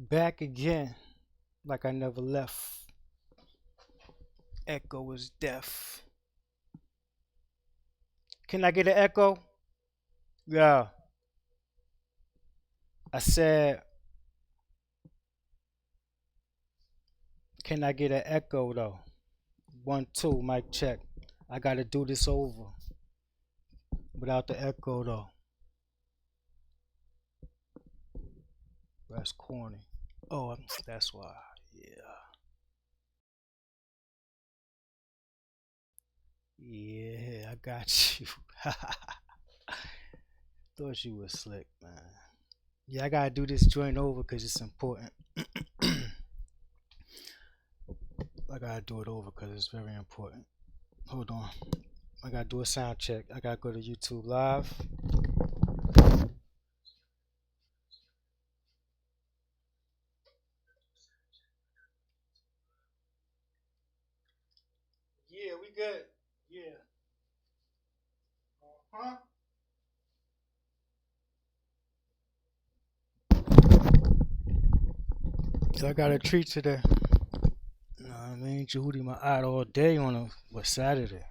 Back again, like I never left. Echo is deaf. Can I get an echo? Yeah. I said, can I get an echo though? 1, 2, mic check. I gotta do this over without the echo though. That's corny. Oh, that's why. Yeah. Yeah, I got you. Thought you was slick, man. Yeah, I gotta do this joint over because it's important. I gotta do it over because it's very important. Hold on. I gotta do a sound check. I gotta go to YouTube Live. Yeah, we good. Yeah. Huh? So I got a treat today. Nah, I mean, Jehudi my eye all day on Saturday.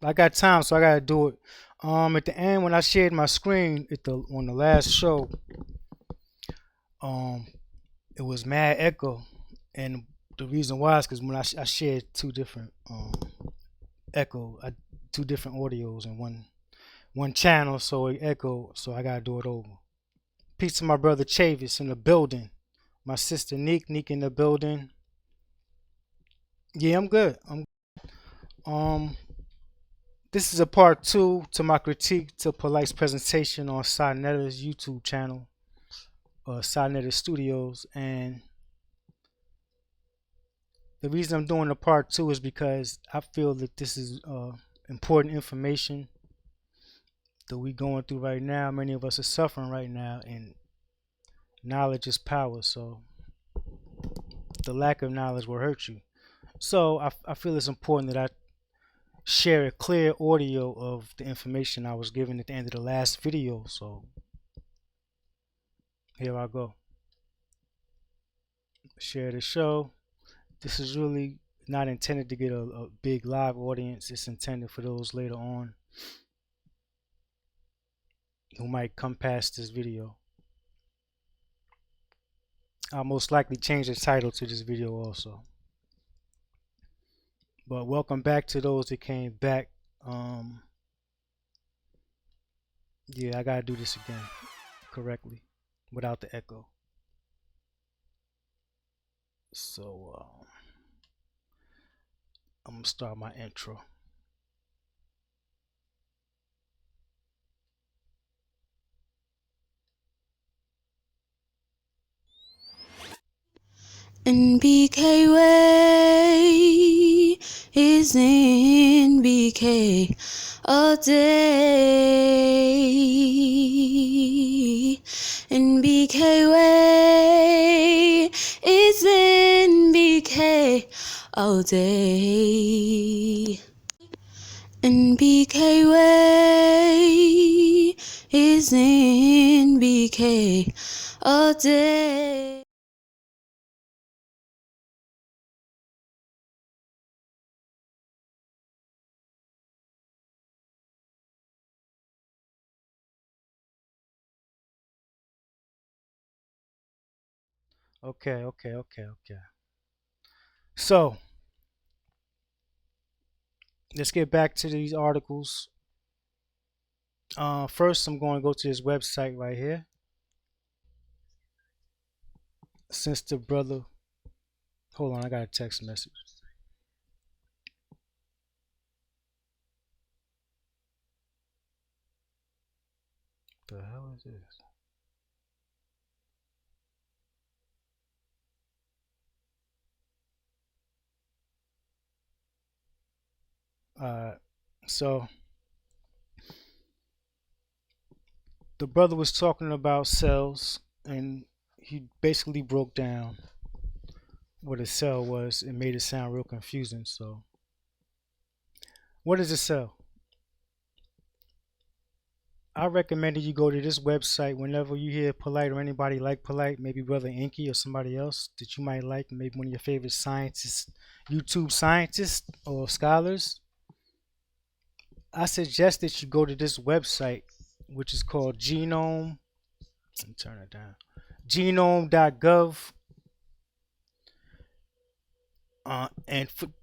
I got time, so I gotta do it. At the end when I shared my screen at the on the last show, um, it was mad echo, and the reason why is because when I shared two different echo, two different audios in one channel, so it echoed. So I gotta do it over. Peace to my brother Chavis in the building. My sister Neek in the building. Yeah, I'm good. Um this is a part two to my critique to Polite's presentation on Sinetta's YouTube channel, Sinetta Studios, and the reason I'm doing the part two is because I feel that this is important information that we going through right now. Many of us are suffering right now, and knowledge is power. So the lack of knowledge will hurt you. So I feel it's important that I share a clear audio of the information I was given at the end of the last video. So here I go. Share the show. This is really not intended to get a big live audience. It's intended for those later on who might come past this video. I'll most likely change the title to this video also. But welcome back to those that came back. Yeah, I gotta do this again correctly without the echo. So I'm gonna start my intro. NBK way is NBK all day. NBK way is NBK all day. NBK way is NBK all day. Okay. So let's get back to these articles. First, I'm going to go to this website right here. Since the brother, hold on, I got a text message. The hell is this? So the brother was talking about cells, and he basically broke down what a cell was and made it sound real confusing. So, what is a cell? I recommended you go to this website whenever you hear Polite or anybody like Polite, maybe Brother Inky or somebody else that you might like, maybe one of your favorite scientists, YouTube scientists or scholars. I suggest that you go to this website, which is called Genome. Let me turn it down. Genome.gov.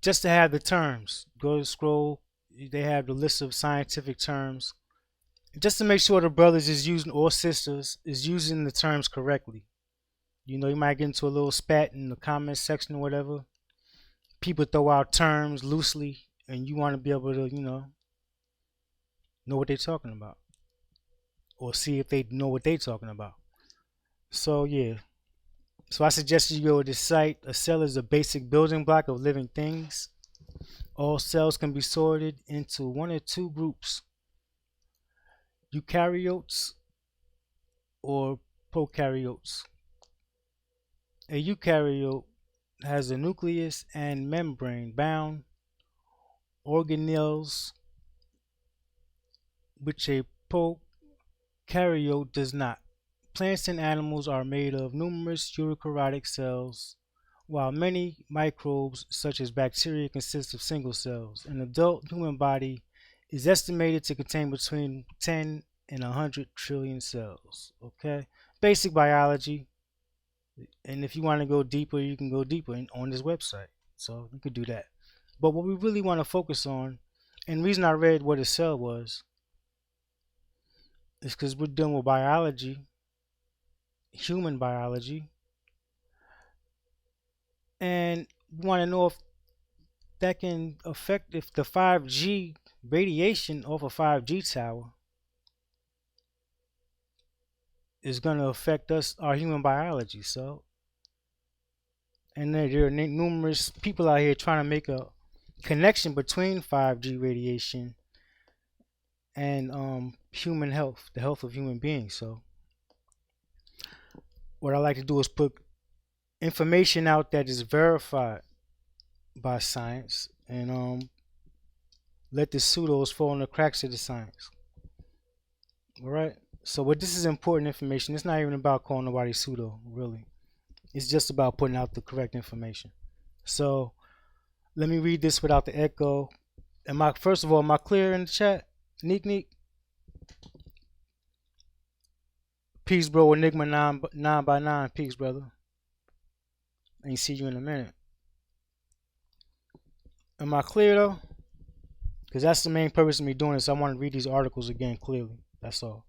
Just to have the terms, go to scroll. They have the list of scientific terms, just to make sure the brothers is using or sisters is using the terms correctly. You know, you might get into a little spat in the comment section or whatever. People throw out terms loosely, and you want to be able to, know what they're talking about, or see if they know what they're talking about. So yeah. So I suggest you go to this site. A cell is a basic building block of living things. All cells can be sorted into one or two groups: eukaryotes or prokaryotes. A eukaryote has a nucleus and membrane bound organelles, which a prokaryote does not. Plants and animals are made of numerous eukaryotic cells, while many microbes, such as bacteria, consist of single cells. An adult human body is estimated to contain between 10 and 100 trillion cells. Okay? Basic biology. And if you want to go deeper, you can go deeper on this website. So you could do that. But what we really want to focus on, and the reason I read what a cell was, is because we're dealing with biology, human biology, and we want to know if that can affect, if the 5G radiation off a 5G tower is going to affect us, our human biology. So, and there are numerous people out here trying to make a connection between 5G radiation and human health, the health of human beings. So, what I like to do is put information out that is verified by science, and let the pseudos fall in the cracks of the science. All right. So, but this is important information. It's not even about calling nobody pseudo, really. It's just about putting out the correct information. So, let me read this without the echo. First of all, am I clear in the chat? Neek. Peace, bro. Enigma 9 by 9. Peace, brother. Ain't see you in a minute. Am I clear though? Because that's the main purpose of me doing this. I want to read these articles again clearly. That's all.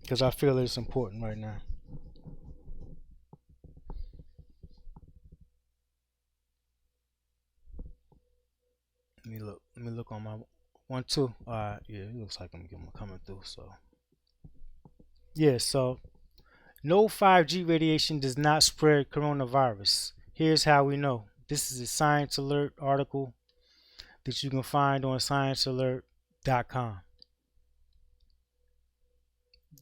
Because I feel that it's important right now. Let me look on my 1, 2. Alright, yeah, it looks like I'm coming through. So yeah, so no 5G radiation does not spread coronavirus. Here's how we know. This is a Science Alert article that you can find on sciencealert.com.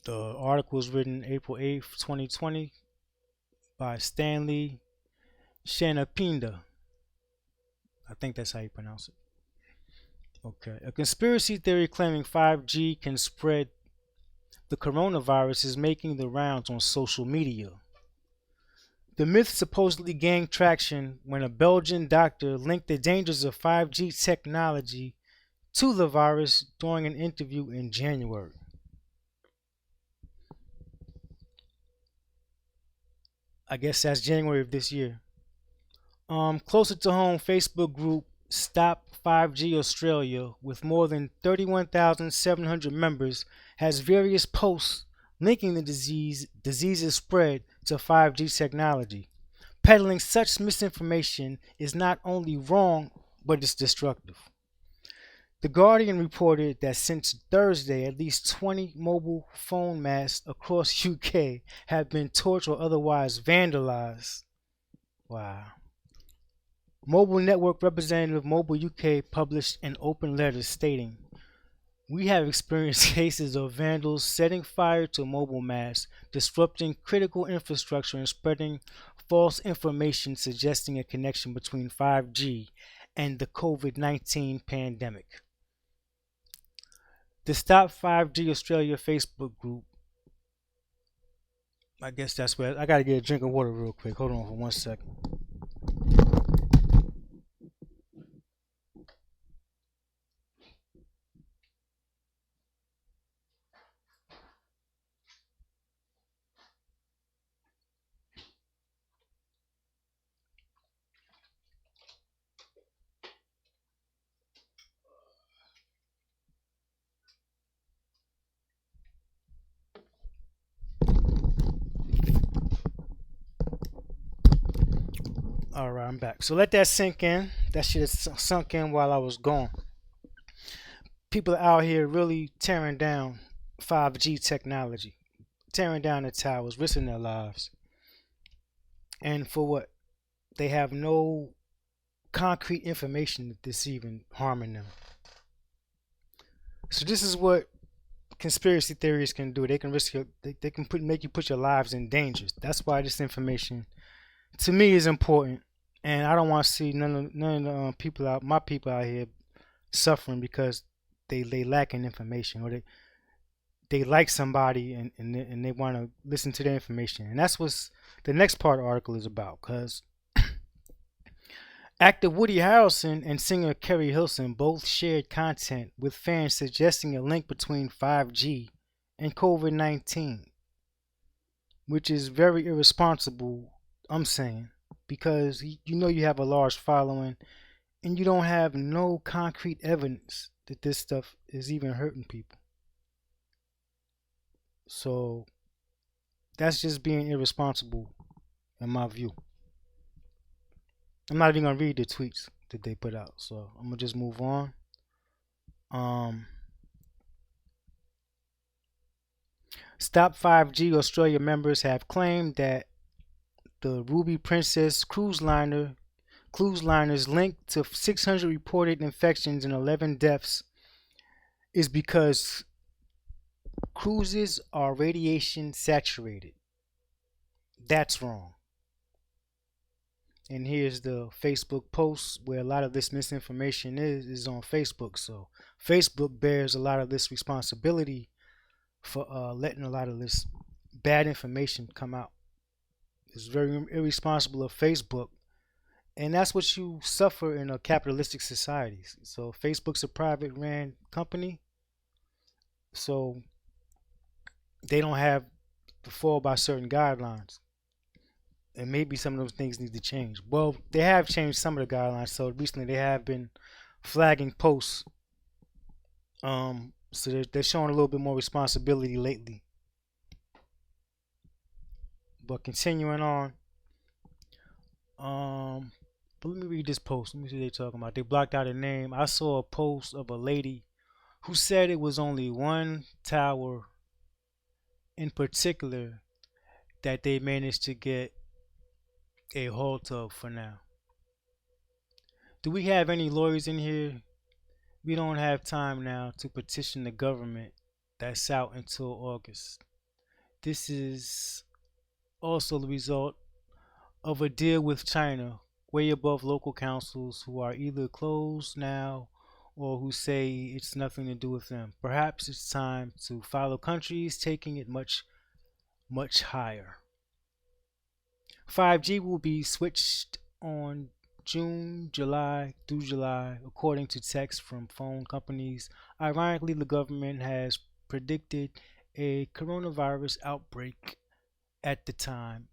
The article was written April 8th, 2020 by Stanley Shanapinda. I think that's how you pronounce it. Okay. A conspiracy theory claiming 5G can spread the coronavirus is making the rounds on social media. The myth supposedly gained traction when a Belgian doctor linked the dangers of 5G technology to the virus during an interview in January. I guess that's January of this year. Closer to home, Facebook group Stop 5G Australia, with more than 31,700 members, has various posts linking the disease's spread to 5G technology. Peddling such misinformation is not only wrong, but it's destructive. The Guardian reported that since Thursday, at least 20 mobile phone masts across UK have been torched or otherwise vandalized. Wow. Mobile Network representative Mobile UK published an open letter stating, "We have experienced cases of vandals setting fire to mobile masts, disrupting critical infrastructure and spreading false information suggesting a connection between 5G and the COVID-19 pandemic." The Stop 5G Australia Facebook group. I guess that's where I gotta get a drink of water real quick. Hold on for 1 second. All right, I'm back. So let that sink in. That shit has sunk in while I was gone. People out here really tearing down 5G technology, tearing down the towers, risking their lives. And for what? They have no concrete information that this even harming them. So this is what conspiracy theories can do. They can risk your, they can make you put your lives in danger. That's why this information to me is important, and I don't want to see none of the people out, my people out here, suffering because they lack in information, or they like somebody and they want to listen to their information, and that's what's the next part of the article is about. Because actor Woody Harrelson and singer Kerry Hilson both shared content with fans suggesting a link between 5G and COVID-19, which is very irresponsible, I'm saying, because you know you have a large following and you don't have no concrete evidence that this stuff is even hurting people. So that's just being irresponsible in my view. I'm not even gonna read the tweets that they put out, so I'm gonna just move on. Um, Stop 5G Australia members have claimed that the Ruby Princess cruise liner's link to 600 reported infections and 11 deaths is because cruises are radiation saturated. That's wrong. And here's the Facebook post where a lot of this misinformation is on Facebook. So Facebook bears a lot of this responsibility for letting a lot of this bad information come out. It's very irresponsible of Facebook, and that's what you suffer in a capitalistic society. So Facebook's a private ran company, so they don't have to fall by certain guidelines, and maybe some of those things need to change. Well, they have changed some of the guidelines. So recently they have been flagging posts. So they're showing a little bit more responsibility lately. But continuing on, but let me read this post. Let me see what they're talking about. They blocked out a name. I saw a post of a lady who said it was only one tower in particular that they managed to get a hold of for now. Do we have any lawyers in here? We don't have time now to petition the government that's out until August. This is also the result of a deal with China, way above local councils who are either closed now or who say it's nothing to do with them. Perhaps it's time to follow countries taking it much, much higher. 5G will be switched on July through July, according to text from phone companies. Ironically, the government has predicted a coronavirus outbreak at the time.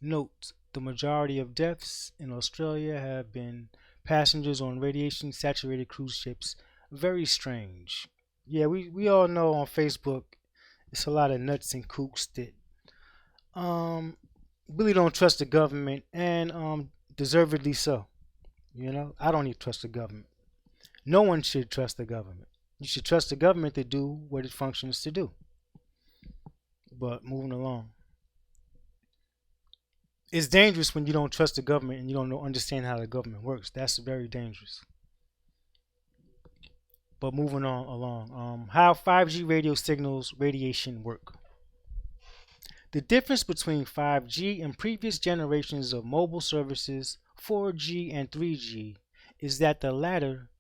Note, the majority of deaths in Australia have been passengers on radiation saturated cruise ships. Very strange. Yeah, we all know on Facebook it's a lot of nuts and kooks that really don't trust the government, and deservedly so. You know, I don't even trust the government. No one should trust the government. You should trust the government to do what it functions to do. But moving along, it's dangerous when you don't trust the government and you don't understand how the government works. That's very dangerous. But moving on along, how 5G radio signals radiation work. The difference between 5G and previous generations of mobile services, 4G and 3G, is that the latter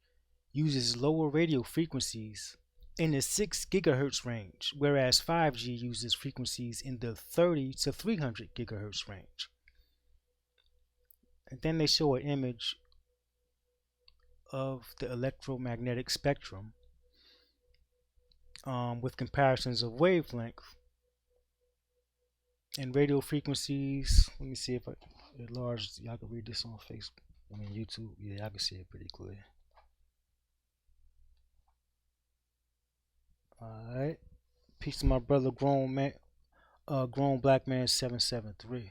uses lower radio frequencies in the 6 gigahertz range, whereas 5G uses frequencies in the 30 to 300 gigahertz range. And then they show an image of the electromagnetic spectrum with comparisons of wavelength and radio frequencies. Let me see if I enlarge. Y'all can read this on Facebook. I mean YouTube. Yeah, I can see it pretty clear. All right. Peace to my brother, grown black man 773.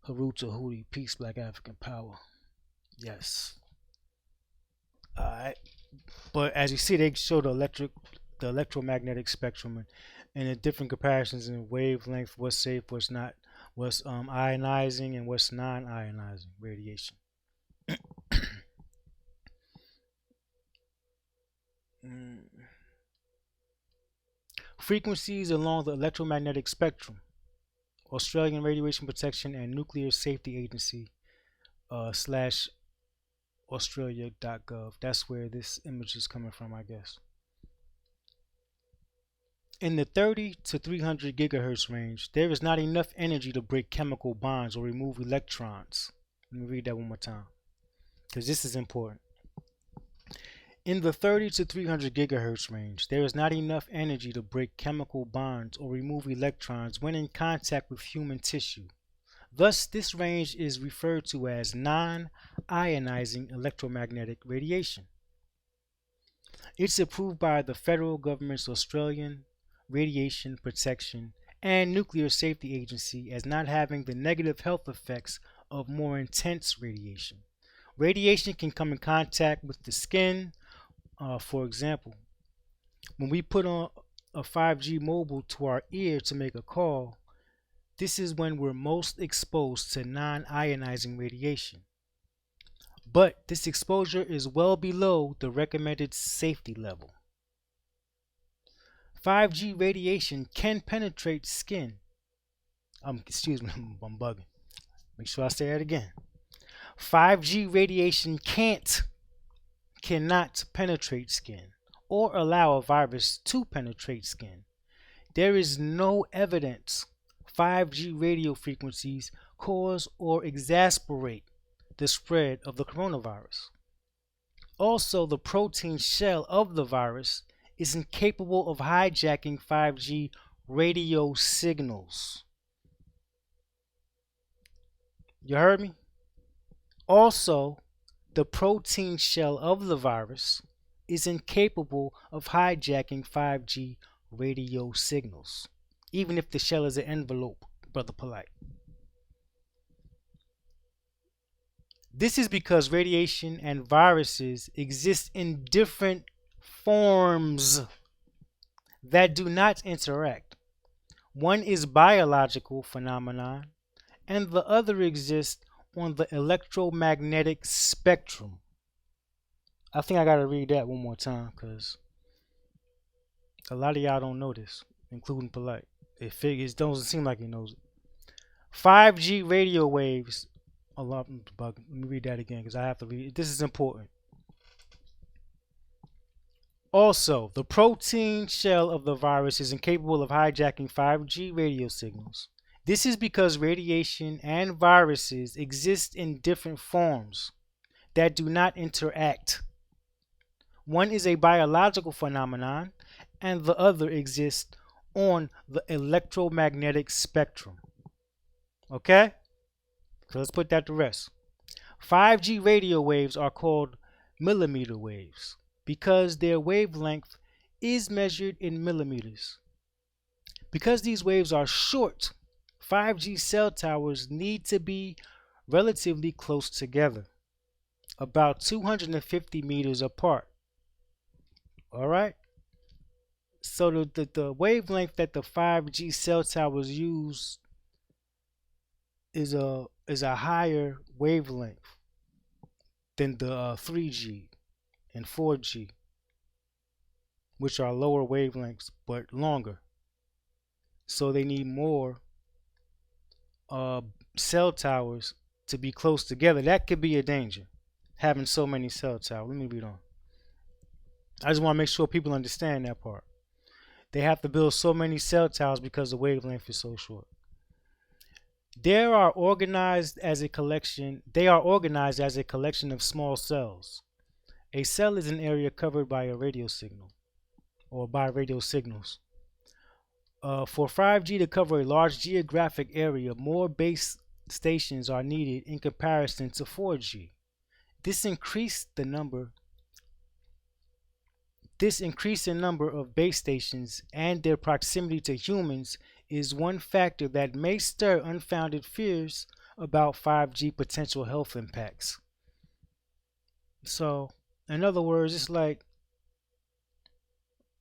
Haru to Hootie, peace, black African power. Yes. All right. But as you see, they show the electromagnetic spectrum and the different comparisons in wavelength, what's safe, what's not, what's ionizing and what's non-ionizing radiation. Frequencies along the electromagnetic spectrum. Australian Radiation Protection and Nuclear Safety Agency slash Australia.gov. That's where this image is coming from, I guess. In the 30 to 300 gigahertz range, there is not enough energy to break chemical bonds or remove electrons. Let me read that one more time, because this is important. In the 30 to 300 gigahertz range, there is not enough energy to break chemical bonds or remove electrons when in contact with human tissue. Thus, this range is referred to as non-ionizing electromagnetic radiation. It's approved by the federal government's Australian Radiation Protection and Nuclear Safety Agency as not having the negative health effects of more intense radiation. Radiation can come in contact with the skin. For example, when we put on a 5G mobile to our ear to make a call, this is when we're most exposed to non-ionizing radiation. But this exposure is well below the recommended safety level. 5G radiation can penetrate skin. Excuse me, I'm bugging. Make sure I say that again. 5G radiation cannot penetrate skin or allow a virus to penetrate skin. There is no evidence 5G radio frequencies cause or exacerbate the spread of the coronavirus. Also, the protein shell of the virus is incapable of hijacking 5G radio signals. You heard me? Also, the protein shell of the virus is incapable of hijacking 5G radio signals, even if the shell is an envelope, Brother Polite. This is because radiation and viruses exist in different forms that do not interact. One is biological phenomenon, and the other exists on the electromagnetic spectrum. I think I gotta read that one more time because a lot of y'all don't know this, including Polite. It doesn't seem like he knows it. 5G radio waves. Let me read that again because I have to read it. This is important. Also, the protein shell of the virus is incapable of hijacking 5G radio signals. This is because radiation and viruses exist in different forms that do not interact. One is a biological phenomenon, and the other exists on the electromagnetic spectrum. Okay? So let's put that to rest. 5G radio waves are called millimeter waves because their wavelength is measured in millimeters. Because these waves are short, 5G cell towers need to be relatively close together, about 250 meters apart. All right? So the wavelength that the 5G cell towers use is a higher wavelength than the 3G and 4G, which are lower wavelengths but longer. So they need more cell towers to be close together. That could be a danger, having so many cell towers. Let me read on. I just want to make sure people understand that part. They have to build so many cell towers because the wavelength is so short. They are organized as a collection of small cells. A cell is an area covered by a radio signal or by radio signals. For 5G to cover a large geographic area, more base stations are needed in comparison to 4G. This increase the number This increase in number of base stations and their proximity to humans is one factor that may stir unfounded fears about 5G potential health impacts. So, in other words, it's like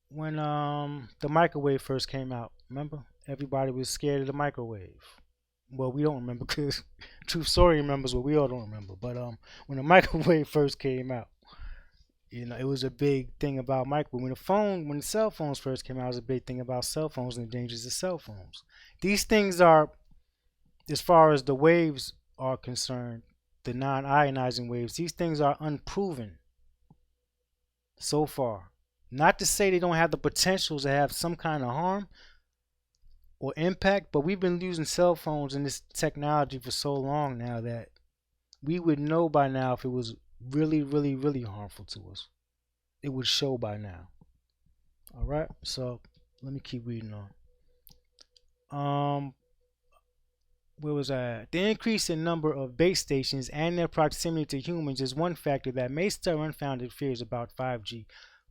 when the microwave first came out. Remember, everybody was scared of the microwave. Well, we don't remember because True Story remembers, but we all don't remember. But when the microwave first came out, it was a big thing about microwave. When the cell phones first came out, it was a big thing about cell phones and the dangers of cell phones. These things are, as far as the waves are concerned, the non-ionizing waves, these things are unproven so far. Not to say they don't have the potential to have some kind of harm or impact, but we've been using cell phones and this technology for so long now that we would know by now if it was really, really, really harmful to us. It would show by now. All right, so let me keep reading on. Where was I at? The increase in number of base stations and their proximity to humans is one factor that may stir unfounded fears about 5G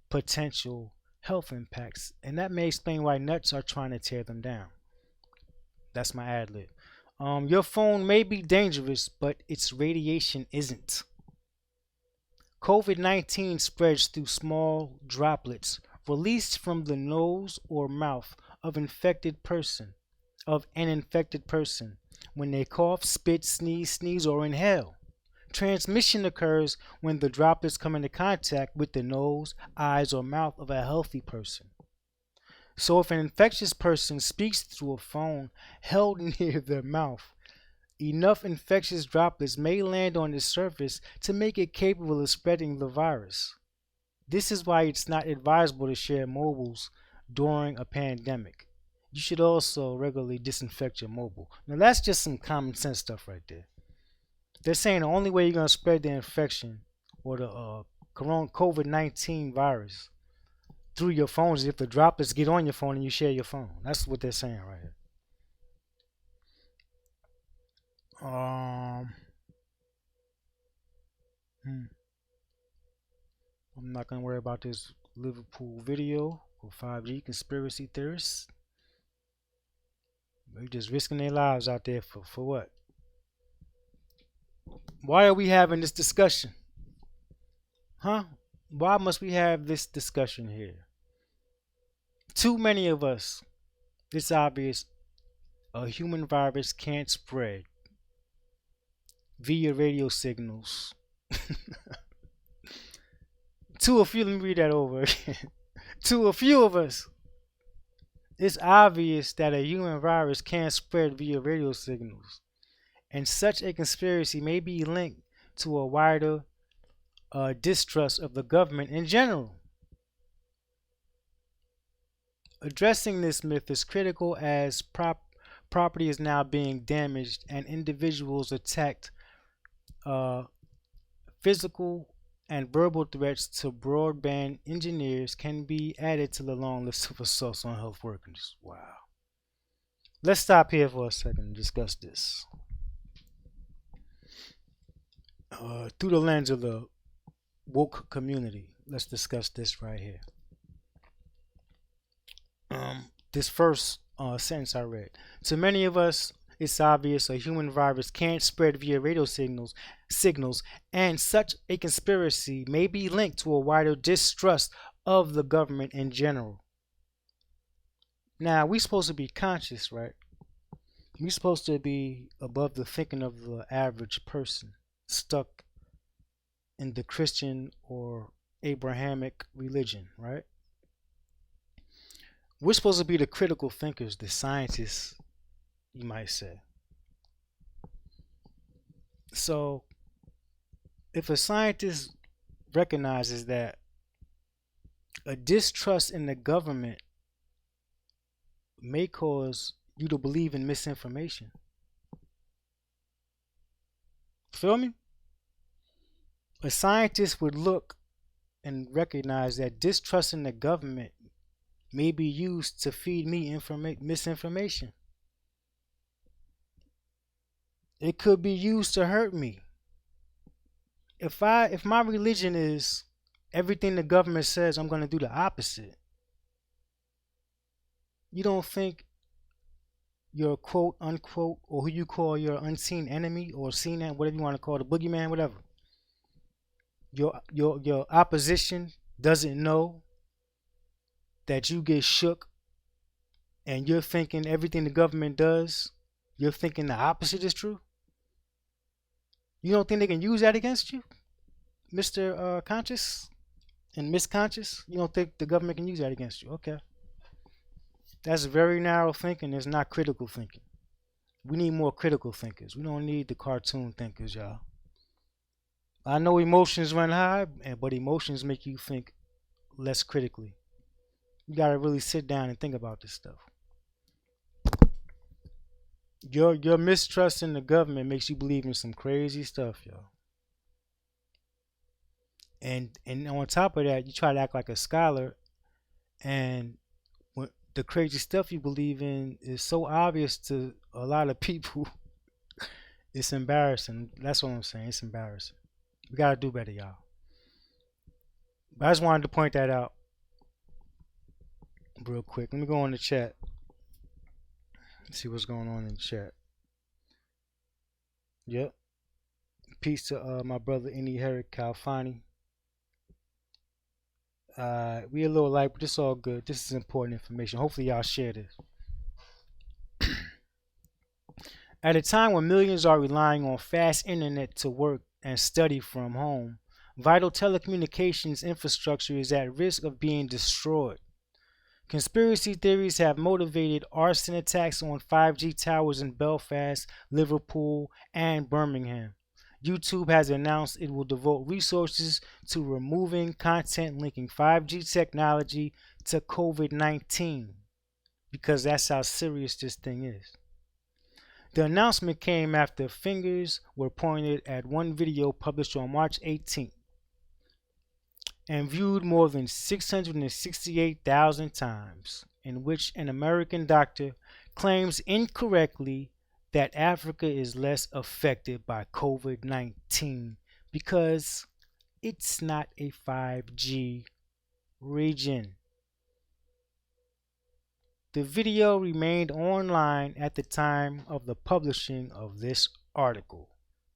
potential health impacts, and that may explain why nuts are trying to tear them down. That's my ad lib. Your phone may be dangerous, but its radiation isn't. COVID-19 spreads through small droplets released from the nose or mouth of an infected person when they cough, spit, sneeze, or inhale. Transmission occurs when the droplets come into contact with the nose, eyes, or mouth of a healthy person. So if an infectious person speaks through a phone held near their mouth, enough infectious droplets may land on the surface to make it capable of spreading the virus. This is why it's not advisable to share mobiles during a pandemic. You should also regularly disinfect your mobile. Now that's just some common sense stuff right there. They're saying the only way you're going to spread the infection or the COVID-19 virus through your phone is if the droplets get on your phone and you share your phone. That's what they're saying right here. I'm not going to worry about this Liverpool video for 5G conspiracy theorists. They're just risking their lives out there for what? Why are we having this discussion? Huh? Why must we have this discussion here? Too many of us, it's obvious, a human virus can't spread via radio signals. Let me read that over again. To a few of us, it's obvious that a human virus can't spread via radio signals, and such a conspiracy may be linked to a wider distrust of the government in general. Addressing this myth is critical as property is now being damaged and individuals attacked. Physical and verbal threats to broadband engineers can be added to the long list of assaults on health workers. Wow. Let's stop here for a second and discuss this. Through the lens of the woke community, let's discuss this right here. This first sentence I read. To many of us, it's obvious a human virus can't spread via radio signals, and such a conspiracy may be linked to a wider distrust of the government in general. Now, we're supposed to be conscious, right? We're supposed to be above the thinking of the average person stuck in the Christian or Abrahamic religion, right? We're supposed to be the critical thinkers, the scientists, you might say. So, if a scientist recognizes that A distrust in the government may cause you to believe in misinformation. Feel me? A scientist would look and recognize that distrust in the government may be used to feed me misinformation. It could be used to hurt me. If my religion is everything the government says, I'm going to do the opposite. You don't think your quote unquote, or who you call your unseen enemy or seen, whatever you want to call the boogeyman, whatever, your opposition doesn't know that you get shook and you're thinking everything the government does, you're thinking the opposite is true? You don't think they can use that against you, Mr. Conscious and Misconscious? You don't think the government can use that against you? Okay. That's very narrow thinking. It's not critical thinking. We need more critical thinkers. We don't need the cartoon thinkers, y'all. I know emotions run high, but emotions make you think less critically. You gotta really sit down and think about this stuff. Your mistrust in the government makes you believe in some crazy stuff, y'all. And on top of that, you try to act like a scholar, and the crazy stuff you believe in is so obvious to a lot of people. It's embarrassing. That's what I'm saying. It's embarrassing. We gotta do better, y'all. But I just wanted to point that out real quick. Let me go on the chat. See what's going on in the chat. Yep. Peace to my brother Any Herrick Calfani. We a little light, but it's all good. This is important information. Hopefully y'all share this. At a time when millions are relying on fast internet to work and study from home, vital telecommunications infrastructure is at risk of being destroyed. Conspiracy theories have motivated arson attacks on 5G towers in Belfast, Liverpool, and Birmingham. YouTube has announced it will devote resources to removing content linking 5G technology to COVID-19 because that's how serious this thing is. The announcement came after fingers were pointed at one video published on March 18th and viewed more than 668,000 times, in which an American doctor claims incorrectly that Africa is less affected by COVID-19 because it's not a 5G region. The video remained online at the time of the publishing of this article.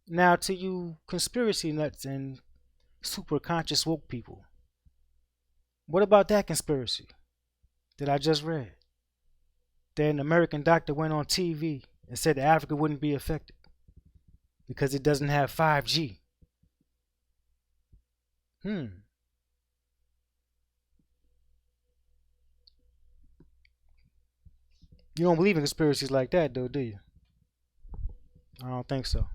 Now, to you conspiracy nuts and super conscious woke people, what about that conspiracy that I just read? That an American doctor went on TV and said that Africa wouldn't be affected because it doesn't have 5G. You don't believe in conspiracies like that, though, do you? I don't think so.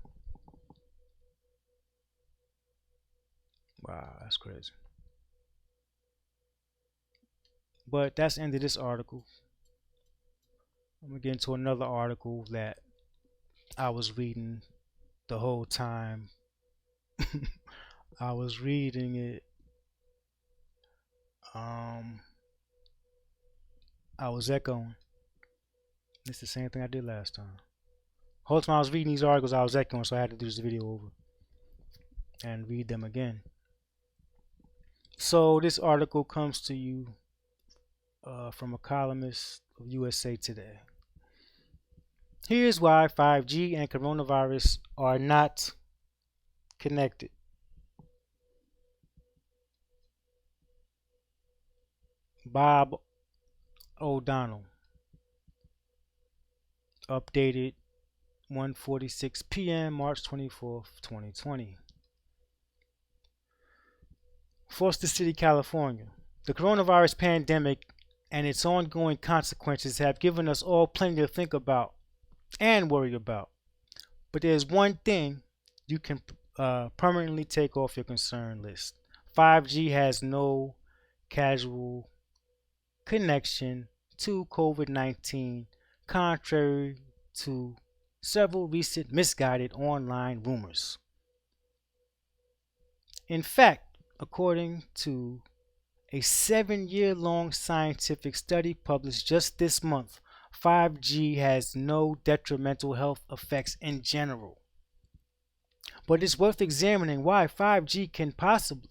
Wow, that's crazy. But that's the end of this article. I'm going to get into another article that I was reading the whole time. I was reading it. I was echoing. It's the same thing I did last time. Whole time I was reading these articles, I was echoing, so I had to do this video over and read them again. So this article comes to you from a columnist of USA Today. Here's why 5G and coronavirus are not connected. Bob O'Donnell. Updated 1:46 p.m. March 24th, 2020. Foster City, California. The coronavirus pandemic and its ongoing consequences have given us all plenty to think about and worry about. But there's one thing you can permanently take off your concern list. 5G has no causal connection to COVID-19, contrary to several recent misguided online rumors. In fact, according to a 7-year long scientific study published just this month, 5G has no detrimental health effects in general. But it's worth examining why 5G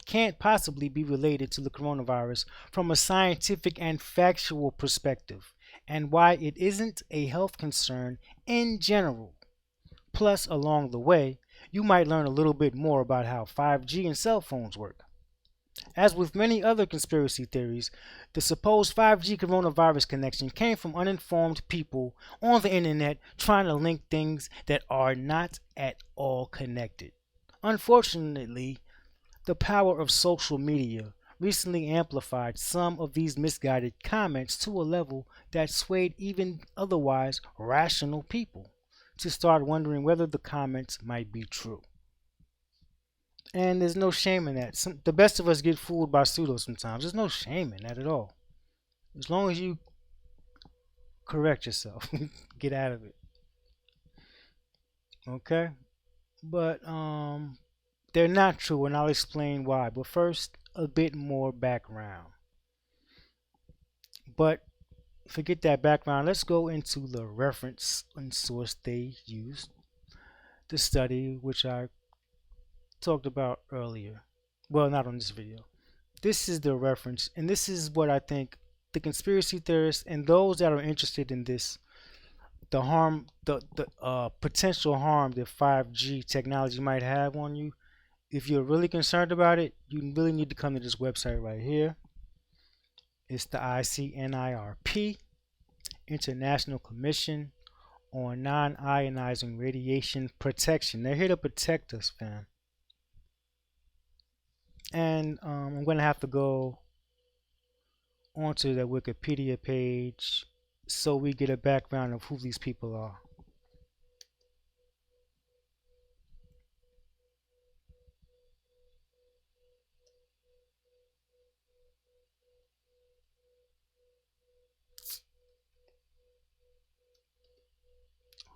can't possibly be related to the coronavirus from a scientific and factual perspective, and why it isn't a health concern in general. Plus, along the way, you might learn a little bit more about how 5G and cell phones work. As with many other conspiracy theories, the supposed 5G coronavirus connection came from uninformed people on the internet trying to link things that are not at all connected. Unfortunately, the power of social media recently amplified some of these misguided comments to a level that swayed even otherwise rational people to start wondering whether the comments might be true. And there's no shame in that. The best of us get fooled by pseudo sometimes. There's no shame in that at all. As long as you correct yourself, get out of it. Okay? But they're not true, and I'll explain why. But first, a bit more background. But forget that background. Let's go into the reference and source they used. The study, which I talked about earlier. Well, not on this video. This is the reference, and this is what I think the conspiracy theorists and those that are interested in this, the harm, the potential harm that 5G technology might have on you. If you're really concerned about it, you really need to come to this website right here. It's the ICNIRP, International Commission on Non-Ionizing Radiation Protection. They're here to protect us, fam. And I'm going to have to go onto the Wikipedia page so we get a background of who these people are.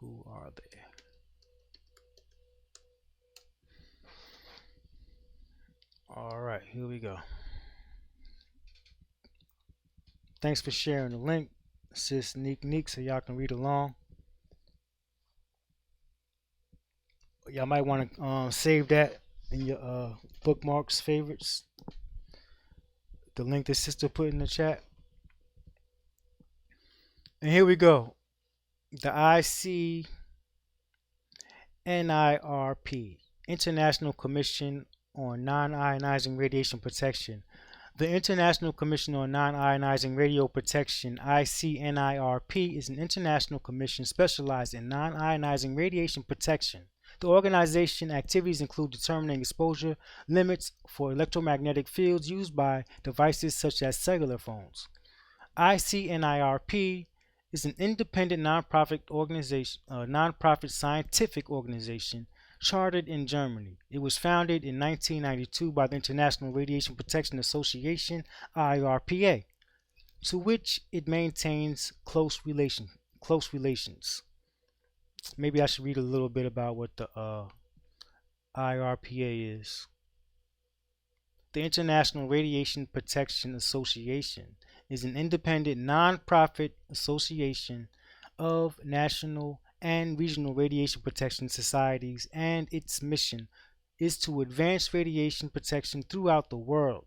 Who are they? All right, here we go. Thanks for sharing the link, sis Neek, so y'all can read along. Y'all might want to save that in your bookmarks, favorites. The link the sister put in the chat. And here we go. The ICNIRP, International Commission on Non-Ionizing Radiation Protection. The International Commission on Non-Ionizing Radio Protection, ICNIRP, is an international commission specialized in non-ionizing radiation protection. The organization activities include determining exposure limits for electromagnetic fields used by devices such as cellular phones. ICNIRP is an independent nonprofit scientific organization chartered in Germany. It was founded in 1992 by the International Radiation Protection Association, IRPA, to which it maintains close relations. Maybe I should read a little bit about what the IRPA is. The International Radiation Protection Association is an independent non-profit association of national and regional radiation protection societies, and its mission is to advance radiation protection throughout the world.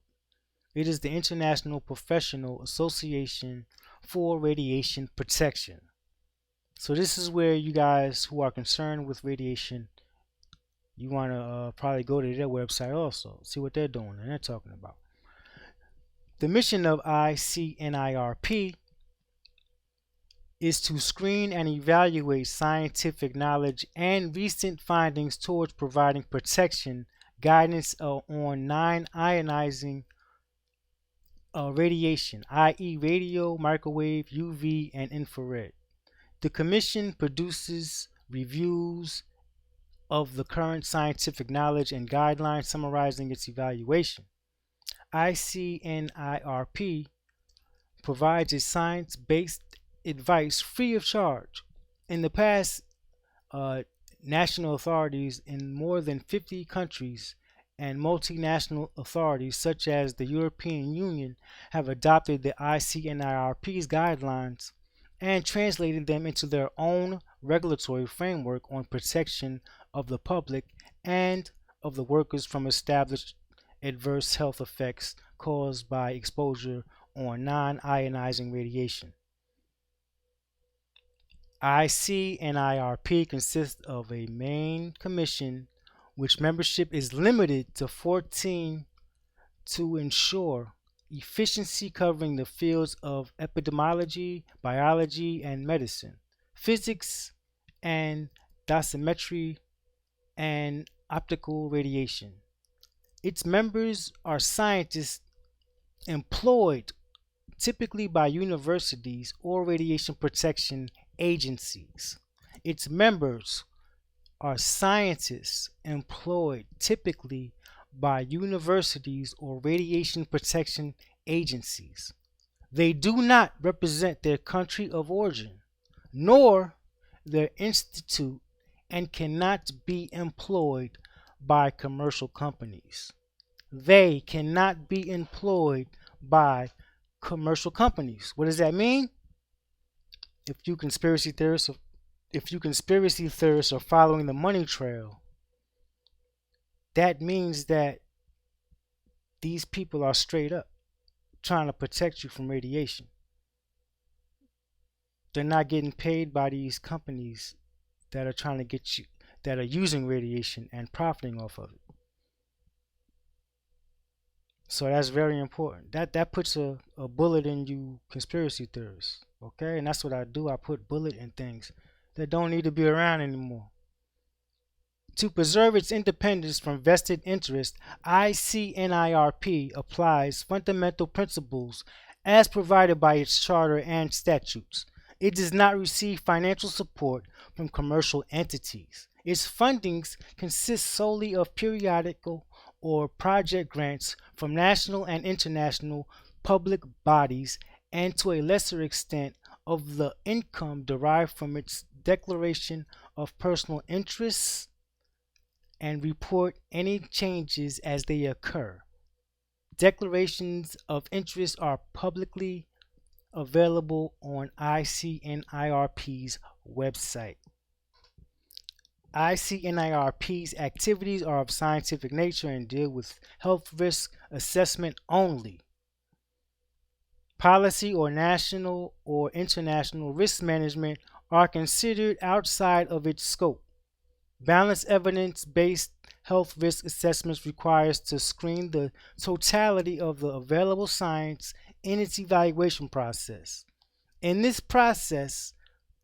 It is the international professional association for radiation protection. So this is where you guys who are concerned with radiation, you want to probably go to their website also, see what they're doing and they're talking about. The mission of ICNIRP is to screen and evaluate scientific knowledge and recent findings towards providing protection, guidance on non-ionizing radiation, i.e. radio, microwave, UV, and infrared. The Commission produces reviews of the current scientific knowledge and guidelines summarizing its evaluation. ICNIRP provides a science-based advice free of charge. In the past, uh, national authorities in more than 50 countries and multinational authorities such as the European Union have adopted the ICNIRP's guidelines and translated them into their own regulatory framework on protection of the public and of the workers from established adverse health effects caused by exposure on non-ionizing radiation. ICNIRP consists of a main commission which membership is limited to 14 to ensure efficiency covering the fields of epidemiology, biology and medicine, physics and dosimetry and optical radiation. Its members are scientists employed typically by universities or radiation protection agencies. Its members are scientists employed typically by universities or radiation protection agencies. They do not represent their country of origin, nor their institute, and cannot be employed by commercial companies. They cannot be employed by commercial companies. What does that mean? If you conspiracy theorists are following the money trail, that means that these people are straight up trying to protect you from radiation. They're not getting paid by these companies that are trying to get you, that are using radiation and profiting off of it. So that's very important. That puts a bullet in you conspiracy theorists. Okay? And that's what I do. I put bullet in things that don't need to be around anymore. To preserve its independence from vested interest, ICNIRP applies fundamental principles as provided by its charter and statutes. It does not receive financial support from commercial entities. Its fundings consist solely of periodical or project grants from national and international public bodies, and to a lesser extent of the income derived from its declaration of personal interests and report any changes as they occur. Declarations of interest are publicly available on ICNIRP's website. ICNIRP's activities are of scientific nature and deal with health risk assessment only. Policy or national or international risk management are considered outside of its scope. Balanced evidence-based health risk assessments requires to screen the totality of the available science in its evaluation process. In this process,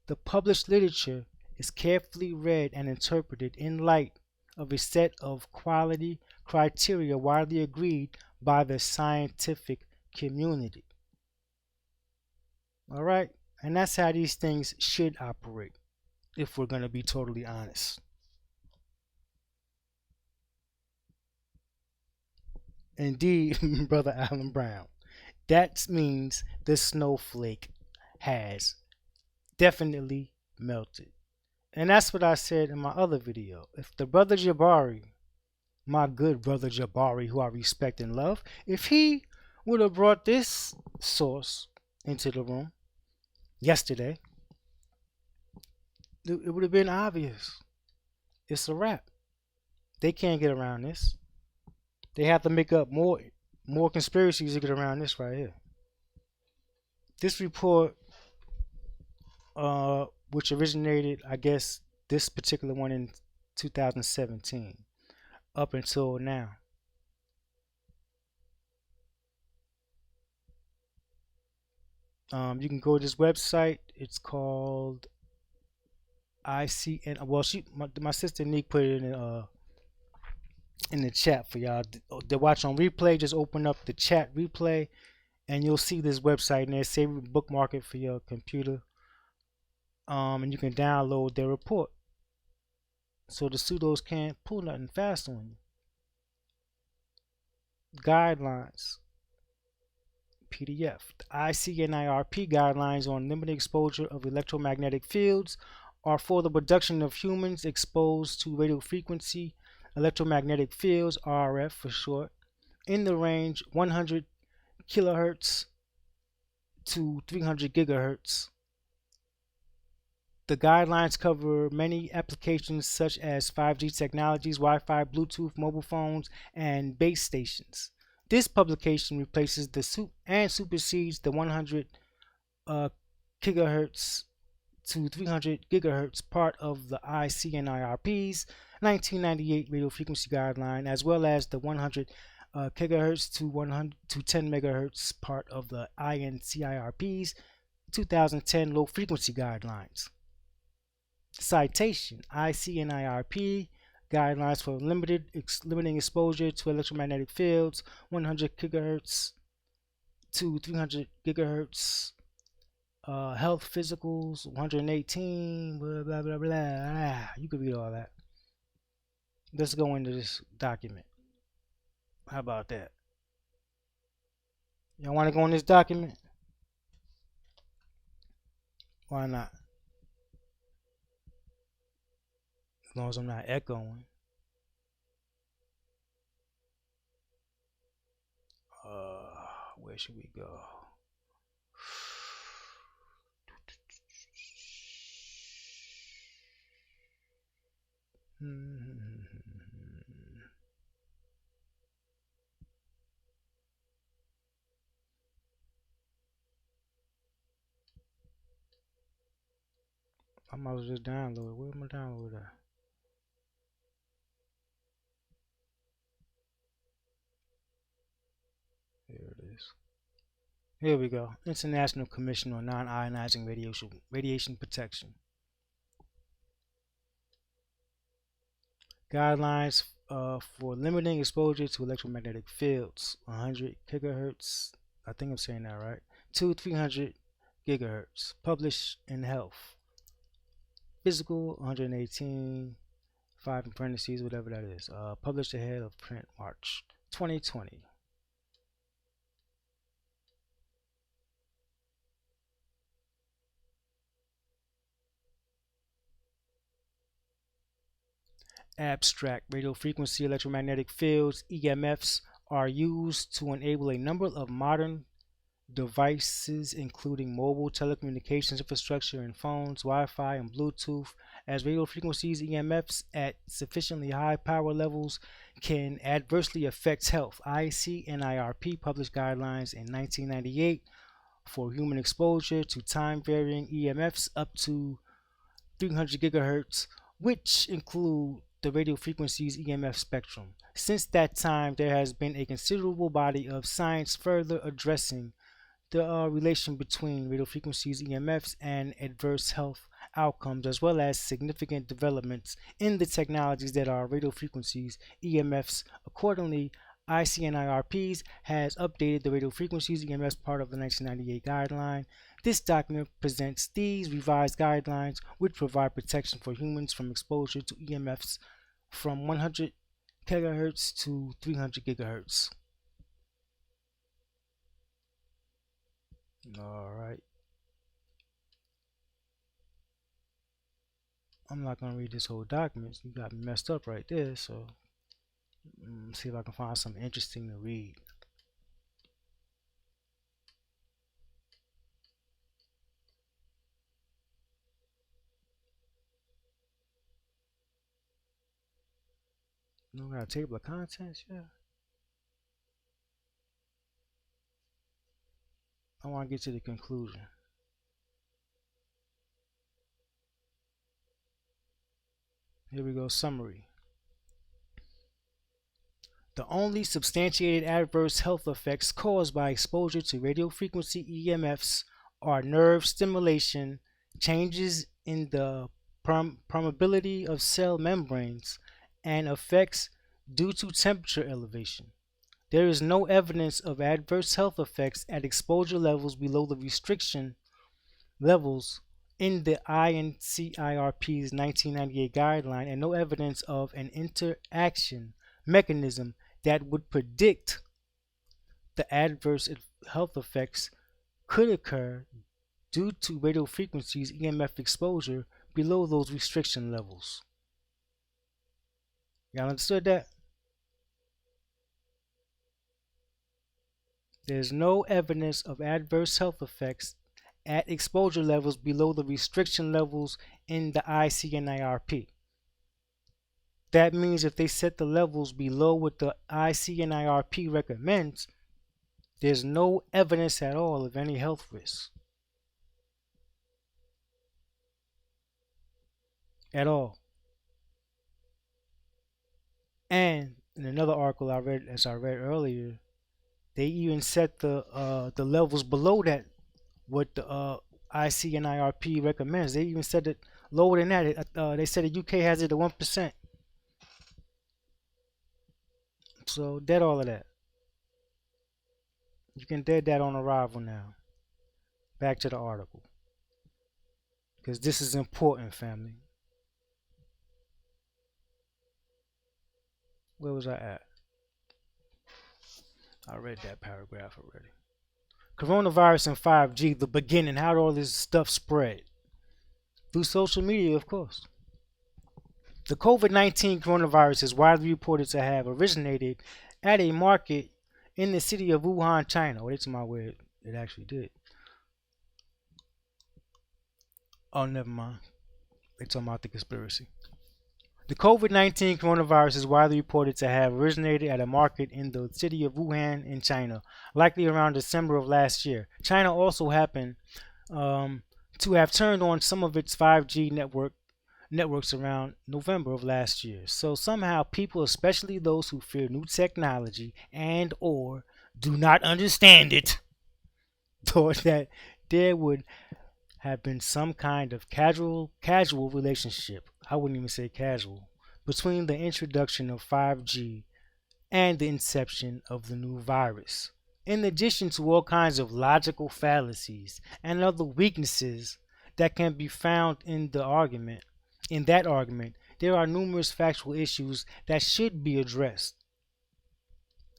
the published literature is carefully read and interpreted in light of a set of quality criteria widely agreed by the scientific community. All right? And that's how these things should operate, if we're going to be totally honest. Indeed, Brother Alan Brown. That means the snowflake has definitely melted. And that's what I said in my other video. If the Brother Jabari, my good Brother Jabari, who I respect and love, if he would have brought this source into the room yesterday, it would have been obvious. It's a wrap. They can't get around this. They have to make up more conspiracies to get around this right here. This report, which originated, I guess, this particular one in 2017, up until now. You can go to this website. It's called ICN. Well, my sister Neek put it in the chat for y'all. To watch on replay, just open up the chat replay, and you'll see this website in there. Save it, bookmark it for your computer, and you can download their report, so the pseudos can't pull nothing fast on you. Guidelines PDF. The ICNIRP guidelines on limited exposure of electromagnetic fields are for the protection of humans exposed to radio frequency electromagnetic fields, RF for short, in the range 100 kilohertz to 300 gigahertz. The guidelines cover many applications such as 5G technologies, Wi-Fi, Bluetooth, mobile phones, and base stations. This publication replaces and supersedes the 100 gigahertz to 300 gigahertz part of the ICNIRP's 1998 radio frequency guideline, as well as the 100 gigahertz to 100 to 10 megahertz part of the INCIRP's 2010 low frequency guidelines. Citation: ICNIRP guidelines for limiting exposure to electromagnetic fields, 100 gigahertz to 300 gigahertz. Health physicals, 118, blah, blah, blah, blah. You can read all that. Let's go into this document. How about that? Y'all want to go in this document? Why not? As long as I'm not echoing. Where should we go? I might as well just download it. Where am I download at? Here it is. Here we go. International Commission on Non-Ionizing Radiation Protection. Guidelines for limiting exposure to electromagnetic fields, 100 gigahertz, I think I'm saying that right, to 300 gigahertz, published in Health. Physical, 118, 5 in parentheses, whatever that is, published ahead of print March 2020. Abstract: radio frequency electromagnetic fields, EMFs, are used to enable a number of modern devices, including mobile telecommunications infrastructure and phones, Wi-Fi, and Bluetooth. As radio frequencies, EMFs at sufficiently high power levels can adversely affect health. ICNIRP published guidelines in 1998 for human exposure to time-varying EMFs up to 300 gigahertz, which include the radio frequencies EMF spectrum. Since that time, there has been a considerable body of science further addressing the relation between radio frequencies EMFs and adverse health outcomes, as well as significant developments in the technologies that are radio frequencies EMFs. Accordingly, ICNIRPs has updated the radio frequencies EMFs part of the 1998 guideline. This document presents these revised guidelines, which provide protection for humans from exposure to EMFs from 100 gigahertz to 300 gigahertz. Alright. I'm not going to read this whole document. You got me messed up right there, so see if I can find something interesting to read. No, got a table of contents, yeah. I want to get to the conclusion. Here we go, summary. The only substantiated adverse health effects caused by exposure to radio frequency EMFs are nerve stimulation, changes in the permeability of cell membranes, and effects due to temperature elevation. There is no evidence of adverse health effects at exposure levels below the restriction levels in the INCIRP's 1998 guideline, and no evidence of an interaction mechanism that would predict the adverse health effects could occur due to radio frequencies EMF exposure below those restriction levels. Y'all understood that? There's no evidence of adverse health effects at exposure levels below the restriction levels in the ICNIRP. That means if they set the levels below what the ICNIRP recommends, there's no evidence at all of any health risks. At all. And in another article I read, as I read earlier, they even set the levels below that, what the ICNIRP recommends. They even said it lower than that. They said the UK has it at 1%. So dead all of that. You can dead that on arrival now. Back to the article. Because this is important, family. Where was I at? I read that paragraph already. Coronavirus and 5G, the beginning. How did all this stuff spread? Through social media, of course. The COVID-19 coronavirus is widely reported to have originated at a market in the city of Wuhan, China. Oh, that's my word. It actually did. Oh, never mind. They're talking about the conspiracy. The COVID-19 coronavirus is widely reported to have originated at a market in the city of Wuhan in China, likely around December of last year. China also happened to have turned on some of its 5G networks around November of last year. So somehow people, especially those who fear new technology and or do not understand it, thought that there would have been some kind of casual relationship. I wouldn't even say casual, between the introduction of 5G and the inception of the new virus. In addition to all kinds of logical fallacies and other weaknesses that can be found in that argument, there are numerous factual issues that should be addressed.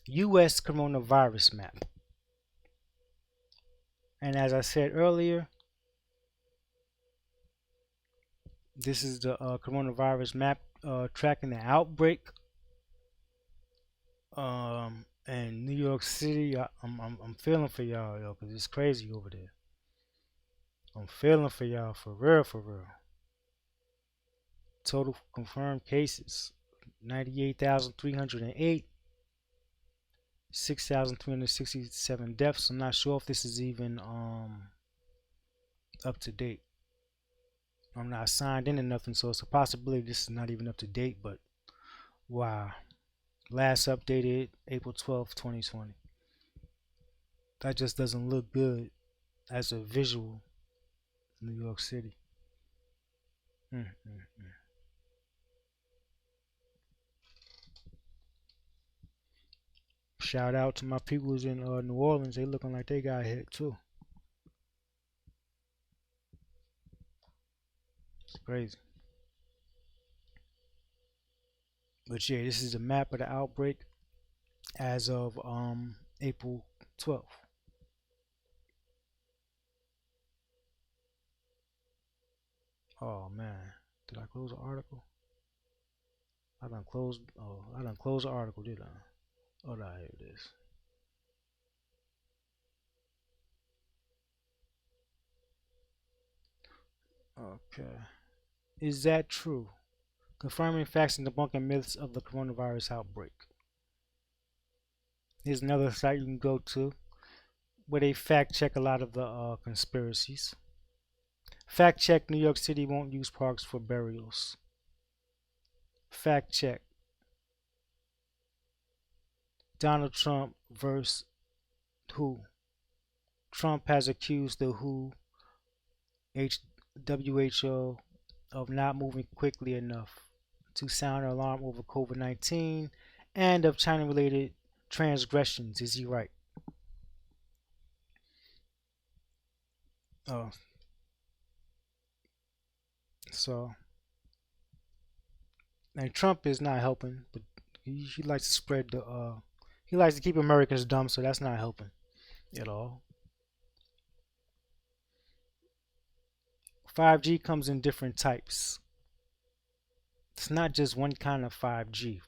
U.S. coronavirus map. And as I said earlier, this is the coronavirus map tracking the outbreak. And New York City, I'm feeling for y'all, yo, because it's crazy over there. I'm feeling for y'all, for real, for real. Total confirmed cases, 98,308. 6,367 deaths. I'm not sure if this is even up to date. I'm not signed in or nothing, so it's a possibility this is not even up to date, but wow. Last updated April 12th, 2020. That just doesn't look good as a visual in New York City. Shout out to my peoples in New Orleans. They looking like they got hit too. It's crazy. But yeah, this is a map of the outbreak as of April 12th. Oh man, did I close the article? I done closed. Oh, I done closed the article, did I? Oh, no, here it is. Okay. Is that true? Confirming facts and debunking myths of the coronavirus outbreak. Here's another site you can go to where they fact check a lot of the conspiracies. Fact check: New York City won't use parks for burials. Fact check: Donald Trump versus WHO. Trump has accused the WHO of not moving quickly enough to sound an alarm over COVID-19 and of China-related transgressions. Is he right? Oh, so and Trump is not helping, but he likes to spread the he likes to keep Americans dumb, so that's not helping. at all. 5G comes in different types. It's not just one kind of 5G.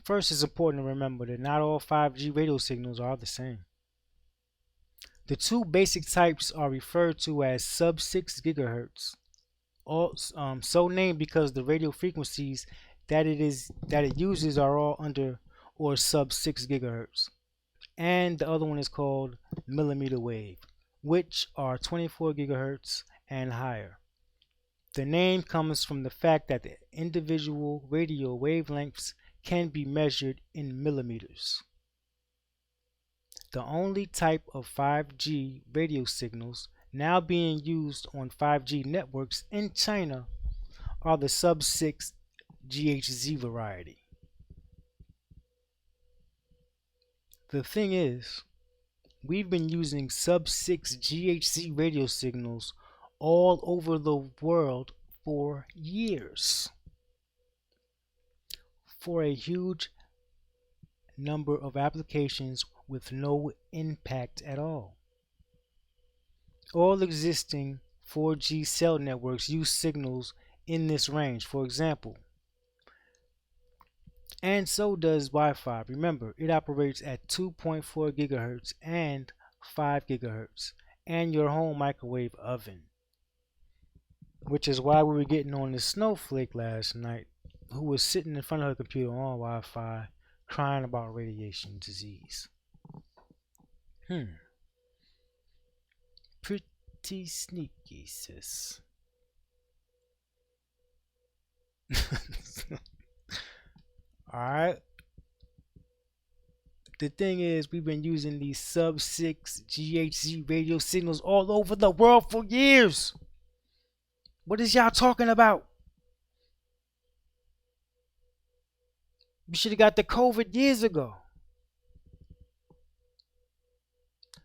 First, it's important to remember that not all 5G radio signals are the same. The two basic types are referred to as sub 6 gigahertz, so named because the radio frequencies that it uses are all under or sub 6 gigahertz, and the other one is called millimeter wave, which are 24 gigahertz and higher. The name comes from the fact that the individual radio wavelengths can be measured in millimeters. The only type of 5G radio signals now being used on 5G networks in China are the sub 6 GHz variety. The thing is, we've been using sub 6 GHz radio signals all over the world for years for a huge number of applications with no impact at all. All existing 4G cell networks use signals in this range, for example, and so does Wi-Fi. Remember, it operates at 2.4 gigahertz and 5 gigahertz, and your home microwave oven. Which is why we were getting on this snowflake last night who was sitting in front of her computer on Wi-Fi crying about radiation disease. Pretty sneaky, sis. Alright. The thing is, we've been using these sub 6 GHz radio signals all over the world for years. What is y'all talking about? We should have got the COVID years ago.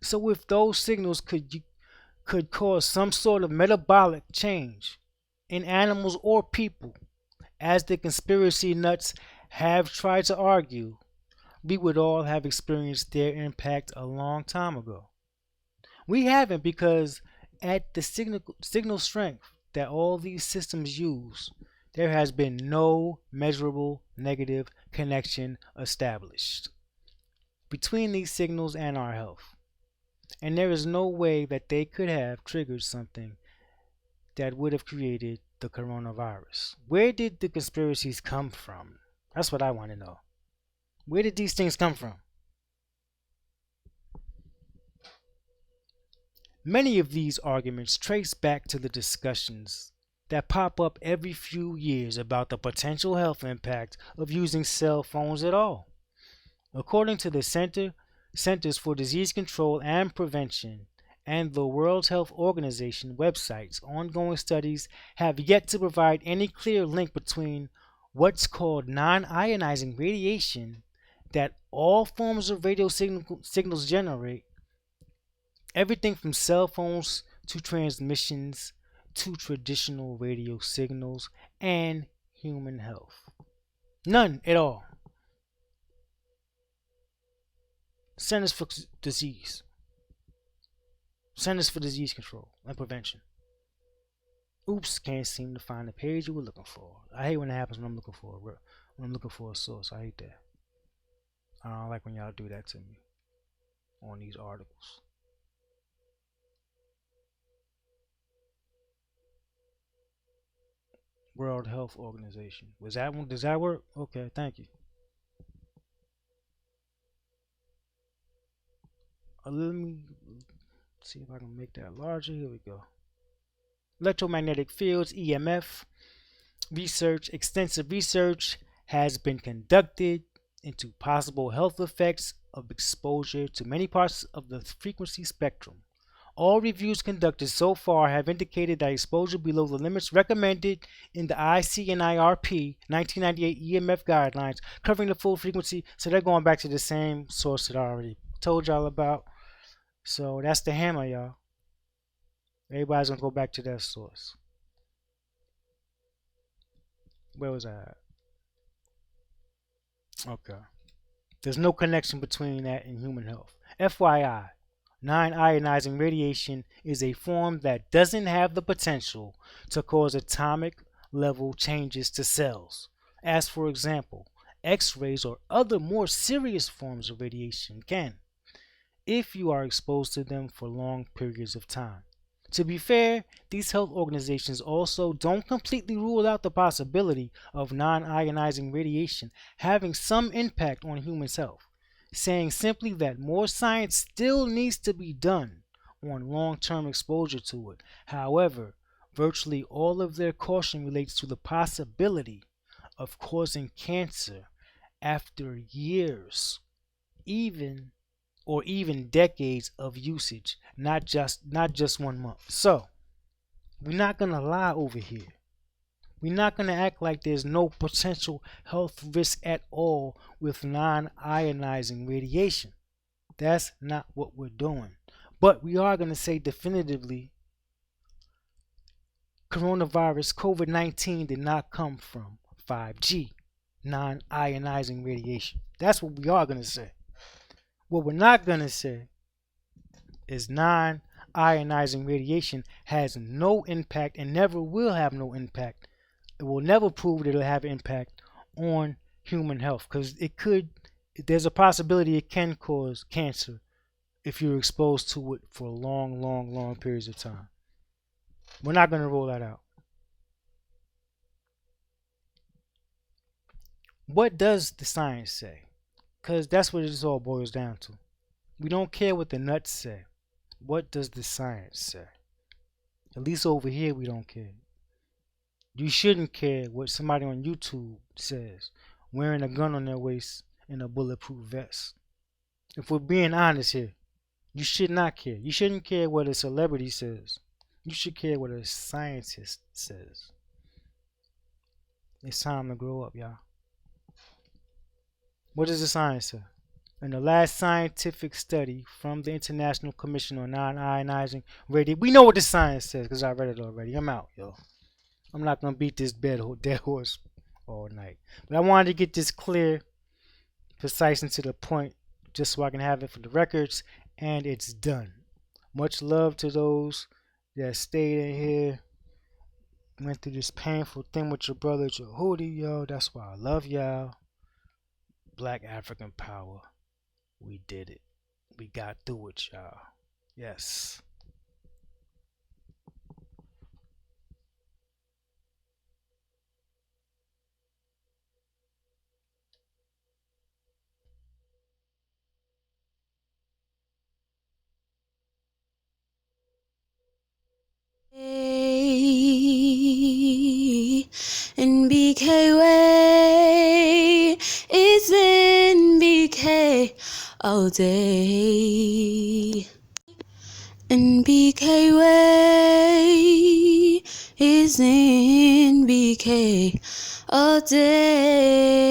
So if those signals could cause some sort of metabolic change in animals or people, as the conspiracy nuts have tried to argue, we would all have experienced their impact a long time ago. We haven't, because at the signal strength that all these systems use, there has been no measurable negative connection established between these signals and our health. And there is no way that they could have triggered something that would have created the coronavirus. Where did the conspiracies come from? That's what I want to know. Where did these things come from? Many of these arguments trace back to the discussions that pop up every few years about the potential health impact of using cell phones at all. According to the Centers for Disease Control and Prevention and the World Health Organization websites, ongoing studies have yet to provide any clear link between what's called non-ionizing radiation that all forms of radio signals generate, everything from cell phones to transmissions to traditional radio signals, and human health. None at all. Centers for Disease Control and Prevention. Oops, can't seem to find the page you were looking for. I hate when it happens when I'm looking for a source. I hate that. I don't like when y'all do that to me on these articles. World Health Organization. Was that one? Does that work? Okay, thank you. Let me see if I can make that larger. Here we go. Electromagnetic fields, EMF research. Extensive research has been conducted into possible health effects of exposure to many parts of the frequency spectrum. All reviews conducted so far have indicated that exposure below the limits recommended in the ICNIRP 1998 EMF guidelines covering the full frequency. So they're going back to the same source that I already told y'all about. So that's the hammer, y'all. Everybody's gonna go back to that source. Where was I at? Okay. There's no connection between that and human health. FYI, non ionizing radiation is a form that doesn't have the potential to cause atomic level changes to cells, as for example, X rays or other more serious forms of radiation can, if you are exposed to them for long periods of time. To be fair, these health organizations also don't completely rule out the possibility of non ionizing radiation having some impact on human health, saying simply that more science still needs to be done on long term exposure to it. However, virtually all of their caution relates to the possibility of causing cancer after years, even even decades of usage, not just 1 month. So we're not gonna lie over here. We're not gonna act like there's no potential health risk at all with non-ionizing radiation. That's not what we're doing. But we are gonna say definitively coronavirus COVID-19 did not come from 5G, non-ionizing radiation. That's what we are gonna say. What we're not going to say is non ionizing radiation has no impact and never will have no impact. It will never prove that it'll have impact on human health because there's a possibility it can cause cancer if you're exposed to it for long periods of time. We're not going to rule that out. What does the science say? Because that's what it all boils down to. We don't care what the nuts say. What does the science say? At least over here, we don't care. You shouldn't care what somebody on YouTube says, wearing a gun on their waist and a bulletproof vest. If we're being honest here, you should not care. You shouldn't care what a celebrity says. You should care what a scientist says. It's time to grow up, y'all. What does the science say? In the last scientific study from the International Commission on Non-Ionizing Radiation, we know what the science says because I read it already. I'm out, yo. I'm not going to beat this dead horse all night. But I wanted to get this clear, precise, and to the point just so I can have it for the records, and it's done. Much love to those that stayed in here, went through this painful thing with your brother Jehudi, yo. That's why I love y'all. Black African power. We did it. We got through it, y'all. Yes. NBK way, it's NBK all day. NBK way, it's NBK all day.